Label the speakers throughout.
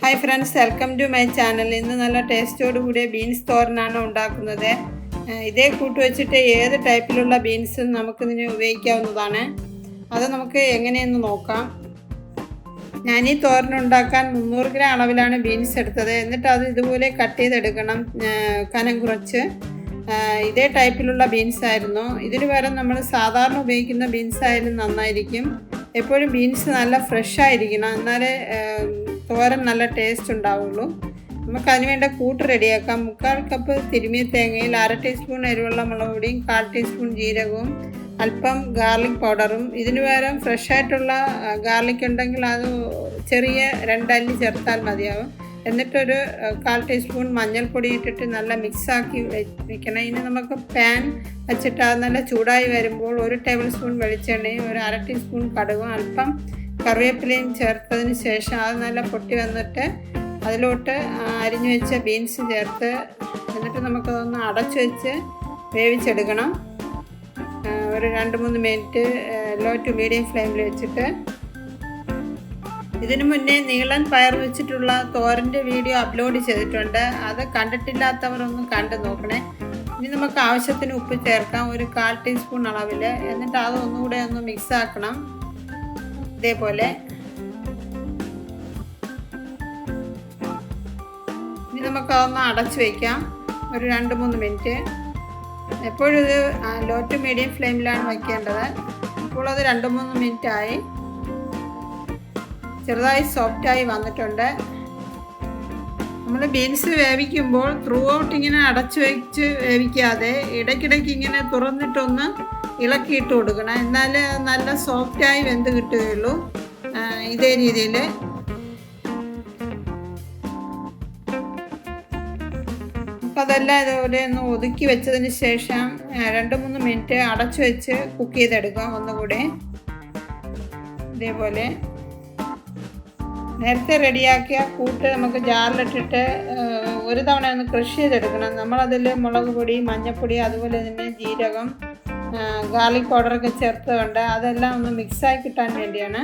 Speaker 1: Hi friends, welcome to my channel. ഇന്ന് നല്ല ടേസ്റ്റോട് കൂടിയ ബീൻസ് തോരനാണ് ഉണ്ടാക്കുന്നത്. ഇതേ കൂട്ട് വെച്ചിട്ട് ഏത് ടൈപ്പിലുള്ള ബീൻസും നമുക്കിതിന് ഉപയോഗിക്കാവുന്നതാണ്. അത് നമുക്ക് എങ്ങനെയെന്ന് നോക്കാം. ഞാൻ ഈ തോരൻ ഉണ്ടാക്കാൻ 300 ഗ്രാം അളവിലാണ് ബീൻസ് എടുത്തത്. എന്നിട്ട് അത് ഇതുപോലെ കട്ട് ചെയ്തെടുക്കണം, കനം കുറച്ച്. ഇതേ ടൈപ്പിലുള്ള ബീൻസ് ആയിരുന്നു. ഇതിന് പകരം നമ്മൾ സാധാരണ ഉപയോഗിക്കുന്ന ബീൻസ് ആയാലും നന്നായിരിക്കും. എപ്പോഴും ബീൻസ് നല്ല ഫ്രഷ് ആയിരിക്കണം, എന്നാലേ തോരൻ നല്ല ടേസ്റ്റ് ഉണ്ടാവുള്ളൂ. നമുക്കതിന് വേണ്ട കൂട്ട് റെഡിയാക്കാം. 3/4 കപ്പ് തിരുമിയ തേങ്ങയിൽ 1/2 ടീസ്പൂൺ എരിവുള്ള മുളക് പൊടിയും 1/4 ടീസ്പൂൺ ജീരകവും അല്പം ഗാർലിക് പൗഡറും. ഇതിന് പകരം ഫ്രഷ് ആയിട്ടുള്ള ഗാർലിക് ഉണ്ടെങ്കിൽ അത് ചെറിയ 2 അല്ലി ചേർത്താൽ മതിയാവും. എന്നിട്ടൊരു 1/4 ടീസ്പൂൺ മഞ്ഞൾപ്പൊടി ഇട്ടിട്ട് നല്ല മിക്സാക്കി വെക്കണം. ഇനി നമുക്ക് പാൻ വെച്ചിട്ട് അത് നല്ല ചൂടായി വരുമ്പോൾ 1 ടേബിൾ സ്പൂൺ വെളിച്ചെണ്ണയും 1/2 ടീസ്പൂൺ കടുകും അല്പം കറിവേപ്പിലയും ചേർത്തതിന് ശേഷം അത് നല്ല പൊട്ടി വന്നിട്ട് അതിലോട്ട് അരിഞ്ഞു വെച്ച ബീൻസ് ചേർത്ത് എന്നിട്ട് നമുക്കതൊന്ന് അടച്ചു വെച്ച് വേവിച്ചെടുക്കണം. ഒരു 2-3 മിനിറ്റ് ലോ ടു മീഡിയം ഫ്ലെയിമിൽ വെച്ചിട്ട്. ഇതിനു മുന്നേ നീളൻ പയർ വെച്ചിട്ടുള്ള തോരൻ്റെ വീഡിയോ അപ്ലോഡ് ചെയ്തിട്ടുണ്ട്. അത് കണ്ടിട്ടില്ലാത്തവരൊന്ന് കണ്ടു നോക്കണേ. ഇനി നമുക്ക് ആവശ്യത്തിന് ഉപ്പ് ചേർക്കാം, ഒരു 1/4 ടീസ്പൂൺ അളവിൽ. എന്നിട്ട് അതൊന്നുകൂടെ ഒന്ന് മിക്സ് ആക്കണം. ഇതേപോലെ ഇനി നമുക്കതൊന്ന് അടച്ചു വയ്ക്കാം ഒരു 2-3 മിനിറ്റ്. എപ്പോഴും ഇത് ലോ ടു മീഡിയം ഫ്ലെയിമിലാണ് വയ്ക്കേണ്ടത്. ഇപ്പോൾ അത് 2-3 മിനിറ്റായി, ചെറുതായി സോഫ്റ്റായി വന്നിട്ടുണ്ട്. നമ്മൾ ബീൻസ് വേവിക്കുമ്പോൾ ത്രൂ ഔട്ട് ഇങ്ങനെ അടച്ചു വെച്ച് വേവിക്കാതെ ഇടയ്ക്കിടയ്ക്ക് ഇങ്ങനെ തുറന്നിട്ടൊന്ന് ഇളക്കിയിട്ട് കൊടുക്കണം, എന്നാലേ നല്ല സോഫ്റ്റായി വെന്ത് കിട്ടുകയുള്ളൂ. ഇതേ രീതിയിൽ അപ്പോൾ അതെല്ലാം ഇതുപോലെ ഒന്ന് ഒതുക്കി വെച്ചതിന് ശേഷം 2-3 മിനിറ്റ് അടച്ചു വെച്ച് കുക്ക് ചെയ്തെടുക്കാം ഒന്നുകൂടെ. ഇതേപോലെ നേരത്തെ റെഡിയാക്കിയ കൂട്ട് നമുക്ക് ജാറിലിട്ടിട്ട് ഒരു തവണ ഒന്ന് ക്രഷ് ചെയ്തെടുക്കണം. നമ്മളതിൽ മുളക് പൊടി, മഞ്ഞൾപ്പൊടി, അതുപോലെ തന്നെ ജീരകം, ഗാർലിക് പൗഡറൊക്കെ ചേർത്തുകൊണ്ട് അതെല്ലാം ഒന്ന് മിക്സായി കിട്ടാൻ വേണ്ടിയാണ്.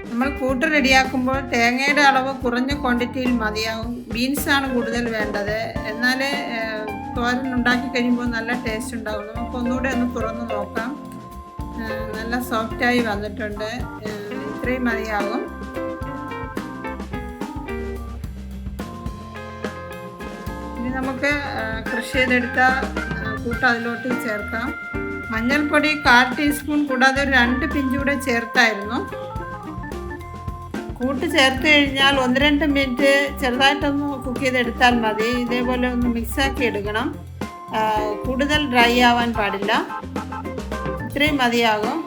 Speaker 1: നമ്മൾ കൂട്ട് റെഡിയാക്കുമ്പോൾ തേങ്ങയുടെ അളവ് കുറഞ്ഞ ക്വാണ്ടിറ്റിയിൽ മതിയാവും. ബീൻസാണ് കൂടുതൽ വേണ്ടത്, എന്നാലേ തോരൻ ഉണ്ടാക്കി കഴിയുമ്പോൾ നല്ല ടേസ്റ്റ് ഉണ്ടാകും. നമുക്ക് ഒന്നുകൂടെ ഒന്ന് തുറന്ന് നോക്കാം. നല്ല സോഫ്റ്റായി വന്നിട്ടുണ്ട്. ഇത്രയും മതിയാകും. ഇനി നമുക്ക് ക്രഷ് ചെയ്തെടുത്ത കൂട്ട് അതിലോട്ട് ചേർക്കാം. മഞ്ഞൾപ്പൊടി 1/4 ടീസ്പൂൺ കൂടാതെ ഒരു 2 പിഞ്ച് കൂടെ ചേർത്തായിരുന്നു. കൂട്ട് ചേർത്ത് കഴിഞ്ഞാൽ 1-2 മിനിറ്റ് ചെറുതായിട്ടൊന്ന് കുക്ക് ചെയ്തെടുത്താൽ മതി. ഇതേപോലെ ഒന്ന് മിക്സാക്കി എടുക്കണം, കൂടുതൽ ഡ്രൈ ആവാൻ പാടില്ല. ഇത്രയും മതിയാകും.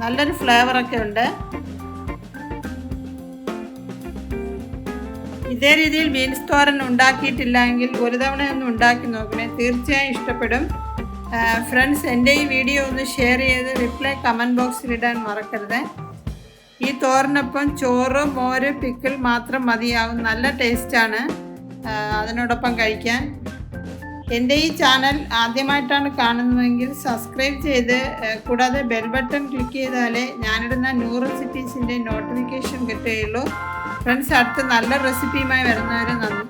Speaker 1: നല്ലൊരു ഫ്ലേവറൊക്കെ ഉണ്ട്. ഇതേ രീതിയിൽ ബീൻസ് തോരൻ ഉണ്ടാക്കിയിട്ടില്ലെങ്കിൽ ഒരു തവണയൊന്ന് ഉണ്ടാക്കി നോക്കണേ, തീർച്ചയായും ഇഷ്ടപ്പെടും. ഫ്രണ്ട്സ്, എൻ്റെ ഈ വീഡിയോ ഒന്ന് ഷെയർ ചെയ്ത് റിപ്ലൈ കമൻറ്റ് ബോക്സിൽ ഇടാൻ മറക്കരുത്. ഈ തോരനൊപ്പം ചോറ്, മോര്, പിക്കിൾ മാത്രം മതിയാകും. നല്ല ടേസ്റ്റാണ് അതിനോടൊപ്പം കഴിക്കാൻ. എൻ്റെ ഈ ചാനൽ ആദ്യമായിട്ടാണ് കാണുന്നതെങ്കിൽ സബ്സ്ക്രൈബ് ചെയ്ത് കൂടാതെ ബെൽ ബട്ടൺ ക്ലിക്ക് ചെയ്താലേ ഞാനിടുന്ന ന്യൂ റെസിപ്പീസിൻ്റെ നോട്ടിഫിക്കേഷൻ കിട്ടുകയുള്ളൂ. ഫ്രണ്ട്സ്, അടുത്ത നല്ല റെസിപ്പിയുമായി വരുന്നവരെ നന്ദി.